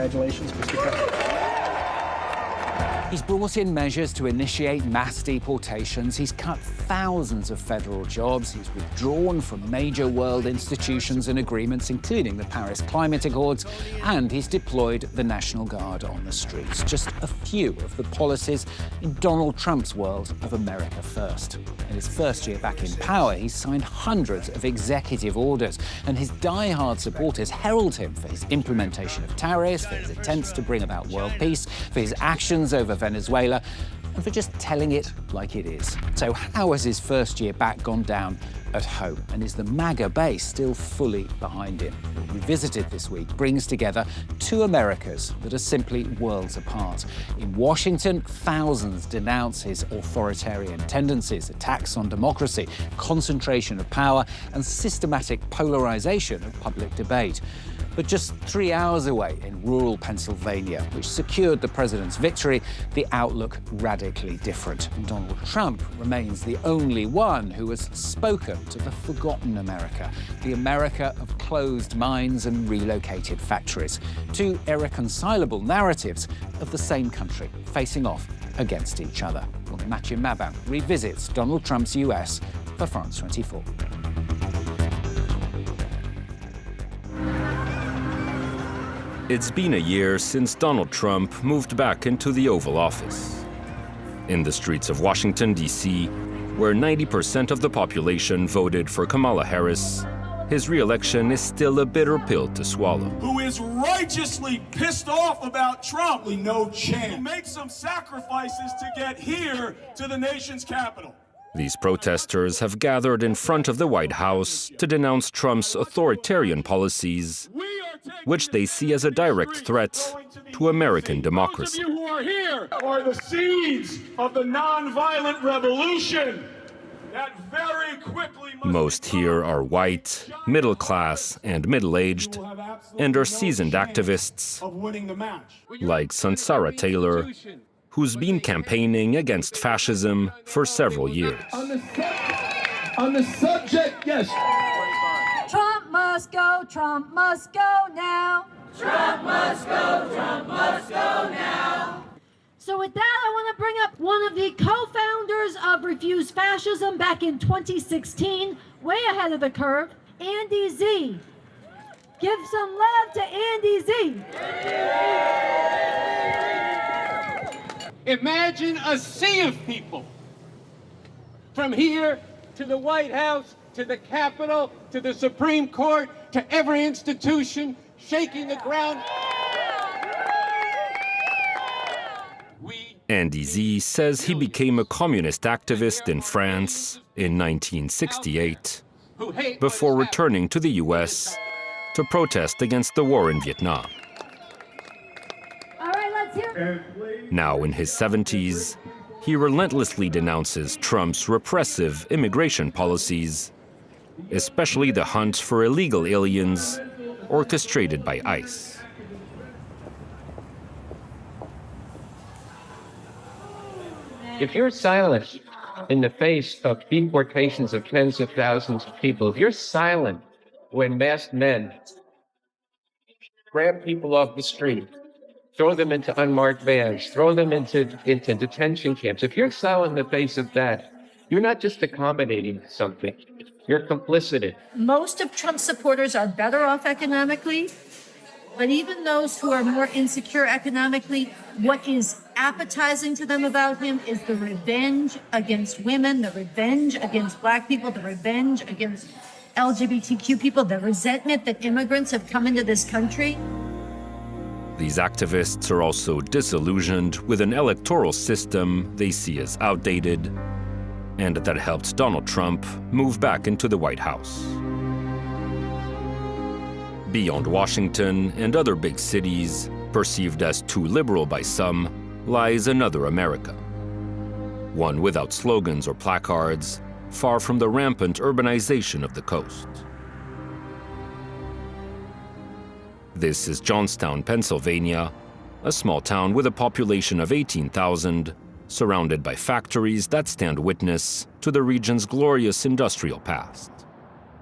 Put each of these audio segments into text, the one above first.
Congratulations, Mr. President. He's brought in measures to initiate mass deportations. He's cut thousands of federal jobs. He's withdrawn from major world institutions and agreements, including the Paris Climate Accords, and he's deployed the National Guard on the streets. Just a few of the policies in Donald Trump's world of America First. In his first year back in power, he's signed hundreds of executive orders, and his die-hard supporters herald him for his implementation of tariffs, for his attempts to bring about world peace, for his actions over Venezuela, and for just telling it like it is. So how has his first year back gone down at home? And is the MAGA base still fully behind him? Revisited this week brings together two Americas that are simply worlds apart. In Washington, thousands denounce his authoritarian tendencies, attacks on democracy, concentration of power, and systematic polarization of public debate. But just 3 hours away in rural Pennsylvania, which secured the president's victory, the outlook radically different. Donald Trump remains the only one who has spoken to the forgotten America, the America of closed mines and relocated factories, two irreconcilable narratives of the same country facing off against each other. Well, Matthieu Mabin revisits Donald Trump's US for France 24. It's been a year since Donald Trump moved back into the Oval Office. In the streets of Washington, D.C., where 90% of the population voted for Kamala Harris, his re-election is still a bitter pill to swallow. Who is righteously pissed off about Trump, no chance. Make some sacrifices to get here to the nation's capital. These protesters have gathered in front of the White House to denounce Trump's authoritarian policies, which they see as a direct threat to American democracy. Those of you who are here are the seeds of the nonviolent revolution that very quickly Most here are white, middle class, and middle-aged, and are seasoned activists like Sansara Taylor, who's been campaigning against fascism for several years. On the subject, yes. Trump must go now. Trump must go now. So with that, I want to bring up one of the co-founders of Refuse Fascism back in 2016, way ahead of the curve, Andy Z. Give some love to Andy Z. Imagine a sea of people from here to the White House, to the Capitol, to the Supreme Court, to every institution, shaking the ground. Andy Z says he became a communist activist in France in 1968 before returning to the US to protest against the war in Vietnam. All right, let's hear it. Now in his 70s, he relentlessly denounces Trump's repressive immigration policies, especially the hunt for illegal aliens orchestrated by ICE. If you're silent in the face of deportations of tens of thousands of people, if you're silent when masked men grab people off the street, throw them into unmarked vans, throw them into detention camps, if you're silent in the face of that, you're not just accommodating something, you're complicit in. Most of Trump's supporters are better off economically, but even those who are more insecure economically, what is appetizing to them about him is the revenge against women, the revenge against Black people, the revenge against LGBTQ people, the resentment that immigrants have come into this country. These activists are also disillusioned with an electoral system they see as outdated and that helped Donald Trump move back into the White House. Beyond Washington and other big cities, perceived as too liberal by some, lies another America. One without slogans or placards, far from the rampant urbanization of the coast. This is Johnstown, Pennsylvania, a small town with a population of 18,000, surrounded by factories that stand witness to the region's glorious industrial past,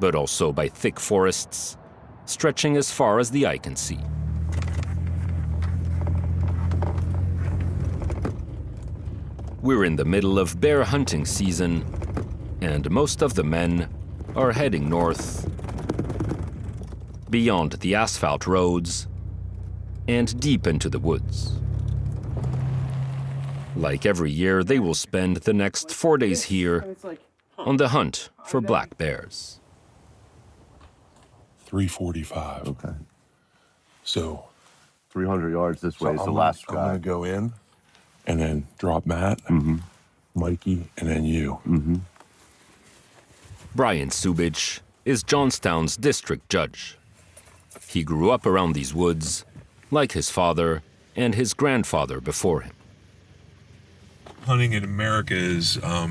but also by thick forests stretching as far as the eye can see. We're in the middle of bear hunting season, and most of the men are heading north, beyond the asphalt roads, and deep into the woods. Like every year, they will spend the next 4 days here on the hunt for black bears. 345. Okay. So 300 yards this way is the I'm last I'm guy. gonna go in and then drop Matt, Mikey, and then you. Brian Subich is Johnstown's district judge. He grew up around these woods, like his father and his grandfather before him. Hunting in America is, a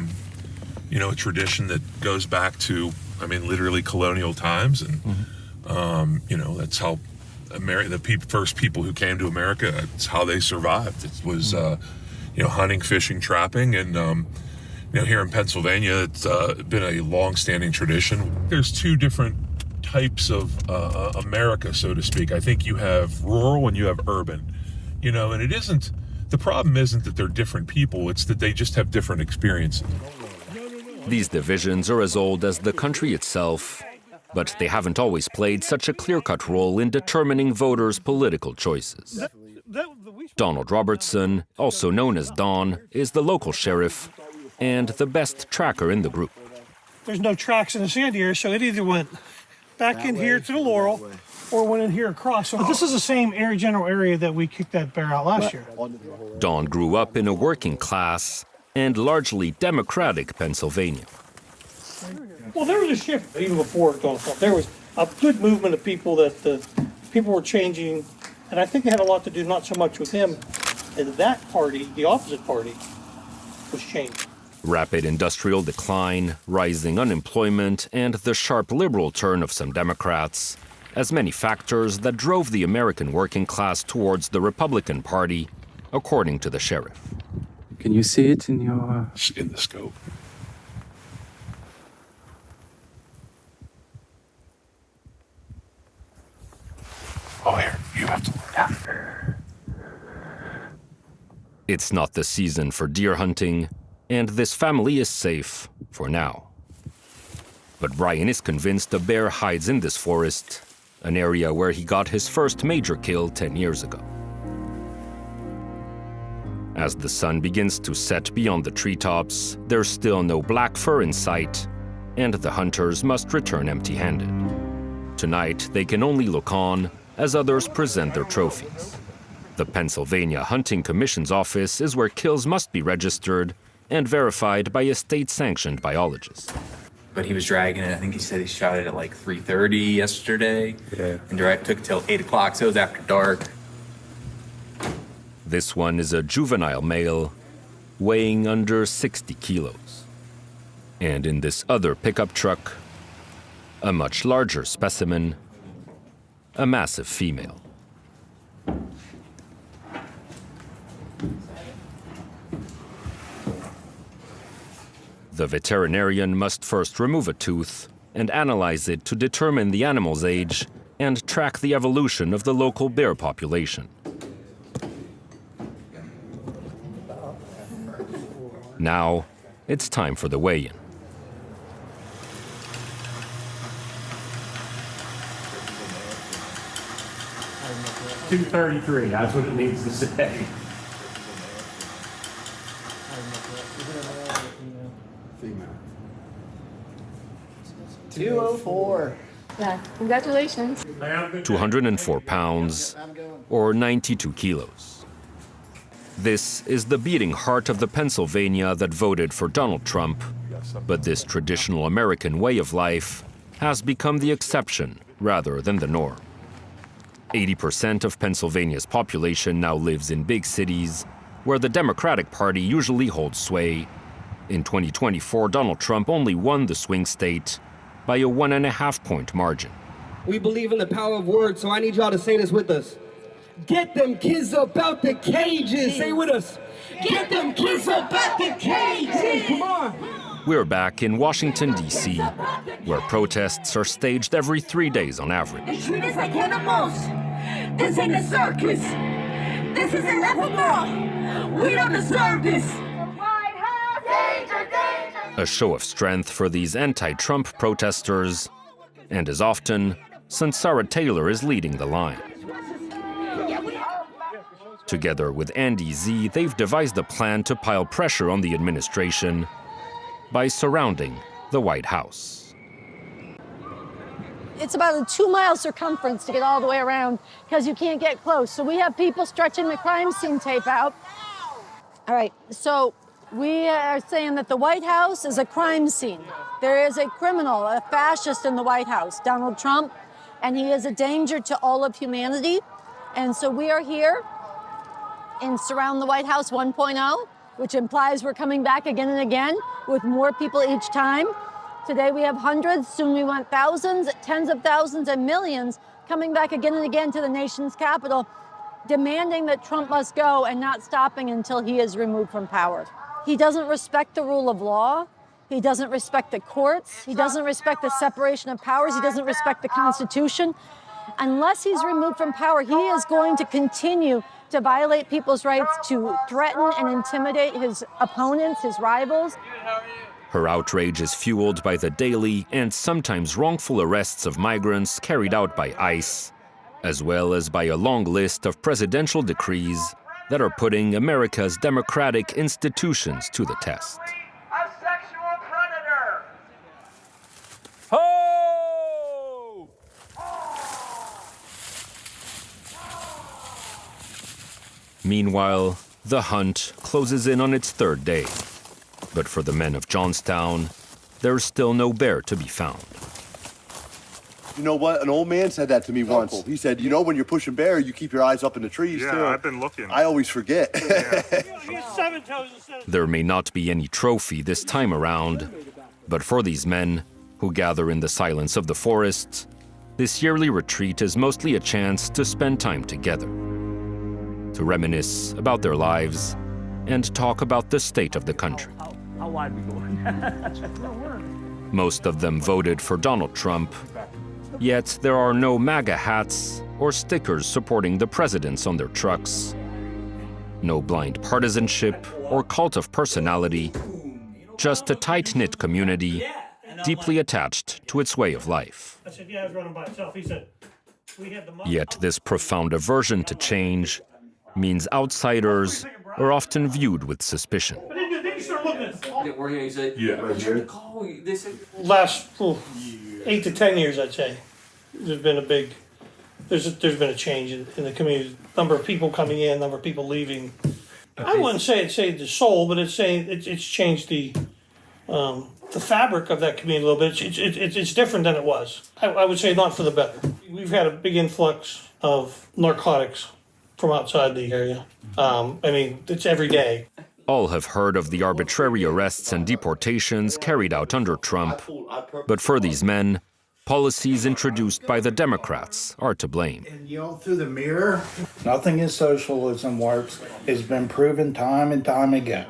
tradition that goes back to, literally colonial times, and that's how first people who came to America, that's how they survived. It was, hunting, fishing, trapping, and here in Pennsylvania, it's been a long-standing tradition. There's two different types of America, so to speak. I think you have rural and you have urban, and it isn't. The problem isn't that they're different people, it's that they just have different experiences. These divisions are as old as the country itself, but they haven't always played such a clear-cut role in determining voters' political choices. Donald Robertson, also known as Don, is the local sheriff and the best tracker in the group. There's no tracks in the sand here, so it either went back in here to the Laurel or went in here across. So this is the same general area that we kicked that bear out last year. Don grew up in a working class and largely democratic Pennsylvania. Well, there was a shift even before Donald Trump. There was a good movement of people that the people were changing, and I think it had a lot to do not so much with him, and that party, the opposite party, was changed. Rapid industrial decline, rising unemployment, and the sharp liberal turn of some Democrats as many factors that drove the American working class towards the Republican Party, according to the sheriff. Can you see it in your... In the scope. Oh, here, you have to look down. It's not the season for deer hunting, and this family is safe for now. But Brian is convinced a bear hides in this forest, an area where he got his first major kill 10 years ago. As the sun begins to set beyond the treetops, there's still no black fur in sight, and the hunters must return empty-handed. Tonight, they can only look on as others present their trophies. The Pennsylvania Hunting Commission's office is where kills must be registered and verified by a state-sanctioned biologist. But he was dragging it. I think he said he shot it at like 3:30 yesterday. Yeah. And it took till 8 o'clock, so it was after dark. This one is a juvenile male, weighing under 60 kilos. And in this other pickup truck, a much larger specimen, a massive female. The veterinarian must first remove a tooth and analyze it to determine the animal's age and track the evolution of the local bear population. Now, it's time for the weigh-in. $233, that's what it needs to say. $204. Yeah, congratulations. 204 pounds, or 92 kilos. This is the beating heart of the Pennsylvania that voted for Donald Trump, but this traditional American way of life has become the exception rather than the norm. 80% of Pennsylvania's population now lives in big cities, where the Democratic Party usually holds sway. In 2024, Donald Trump only won the swing state by a 1.5-point margin. We believe in the power of words, so I need y'all to say this with us. Get them kids up out the cages. Say with us. Get them kids up out the cages. Come on. We're back in Washington, D.C., where protests are staged every 3 days on average. They treat us like animals. This ain't a circus. This isn't laughable. We don't deserve this. A show of strength for these anti-Trump protesters, and as often, since Sarah Taylor is leading the line. Together with Andy Z, they've devised a plan to pile pressure on the administration by surrounding the White House. It's about a 2-mile circumference to get all the way around because you can't get close. So we have people stretching the crime scene tape out. All right, so we are saying that the White House is a crime scene. There is a criminal, a fascist in the White House, Donald Trump, and he is a danger to all of humanity. And so we are here in Surround the White House 1.0, which implies we're coming back again and again with more people each time. Today we have hundreds, soon we want thousands, tens of thousands, and millions coming back again and again to the nation's capital, demanding that Trump must go and not stopping until he is removed from power. He doesn't respect the rule of law. He doesn't respect the courts. He doesn't respect the separation of powers. He doesn't respect the Constitution. Unless he's removed from power, he is going to continue to violate people's rights, to threaten and intimidate his opponents, his rivals. Her outrage is fueled by the daily and sometimes wrongful arrests of migrants carried out by ICE, as well as by a long list of presidential decrees that are putting America's democratic institutions to the test. A sexual predator. Ho! Meanwhile, the hunt closes in on its third day. But for the men of Johnstown, there's still no bear to be found. You know what? An old man said that to me once. He said, you know, when you're pushing bear, you keep your eyes up in the trees, too. Yeah, I've been looking. I always forget. There may not be any trophy this time around, but for these men who gather in the silence of the forests, this yearly retreat is mostly a chance to spend time together, to reminisce about their lives and talk about the state of the country. How wide we going? Most of them voted for Donald Trump, yet there are no MAGA hats or stickers supporting the presidents on their trucks. No blind partisanship or cult of personality, just a tight-knit community deeply attached to its way of life. I said, yeah, I was running by itself. He said, we had the... Yet this profound aversion to change means outsiders are often viewed with suspicion. Last 8 to 10 years, I'd say, there's been a big, there's been a change in the community. Number of people coming in, number of people leaving. I wouldn't say it saved the soul, but it's changed the fabric of that community a little bit. It's different than it was. I would say not for the better. We've had a big influx of narcotics from outside the area. I mean, it's every day. All have heard of the arbitrary arrests and deportations carried out under Trump. But for these men, policies introduced by the Democrats are to blame. And yell through the mirror. Nothing in socialism works. It's been proven time and time again.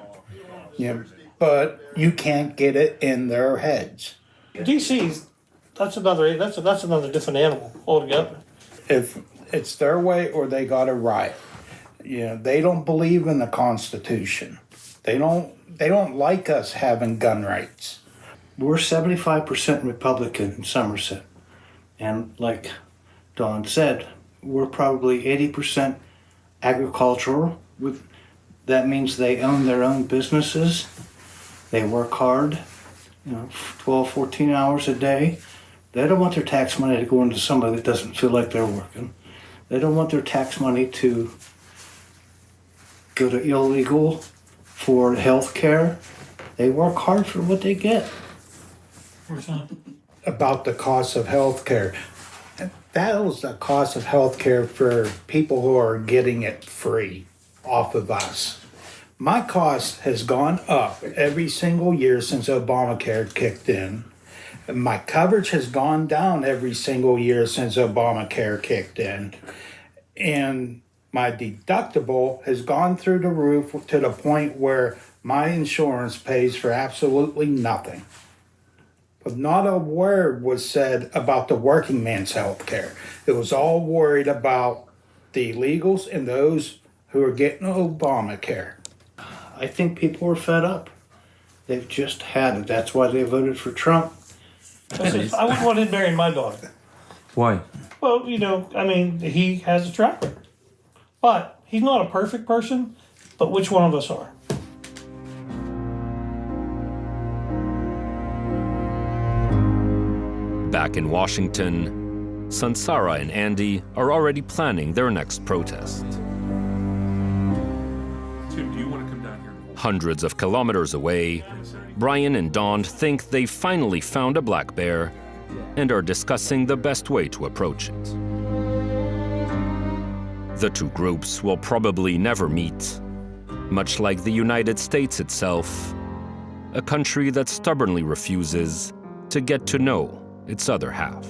But you can't get it in their heads. DC's, that's another different animal altogether. If it's their way or they got it right. They don't believe in the Constitution. They don't like us having gun rights. We're 75% Republican in Somerset. And like Don said, we're probably 80% agricultural. That means they own their own businesses. They work hard, 12, 14 hours a day. They don't want their tax money to go into somebody that doesn't feel like they're working. They don't want their tax money to go to illegal for health care. They work hard for what they get. About the cost of health care. That was the cost of health care for people who are getting it free off of us. My cost has gone up every single year since Obamacare kicked in. My coverage has gone down every single year since Obamacare kicked in. And my deductible has gone through the roof to the point where my insurance pays for absolutely nothing. But not a word was said about the working man's health care. It was all worried about the illegals and those who are getting Obamacare. I think people are fed up. They've just had it. That's why they voted for Trump. I wouldn't want him marrying my daughter. Why? Well, you know, I mean, he has a track record. But he's not a perfect person, but which one of us are? Back in Washington, Sansara and Andy are already planning their next protest. Tim, do you want to come down here? Hundreds of kilometers away, Brian and Dawn think they've finally found a black bear and are discussing the best way to approach it. The two groups will probably never meet, much like the United States itself, a country that stubbornly refuses to get to know its other half.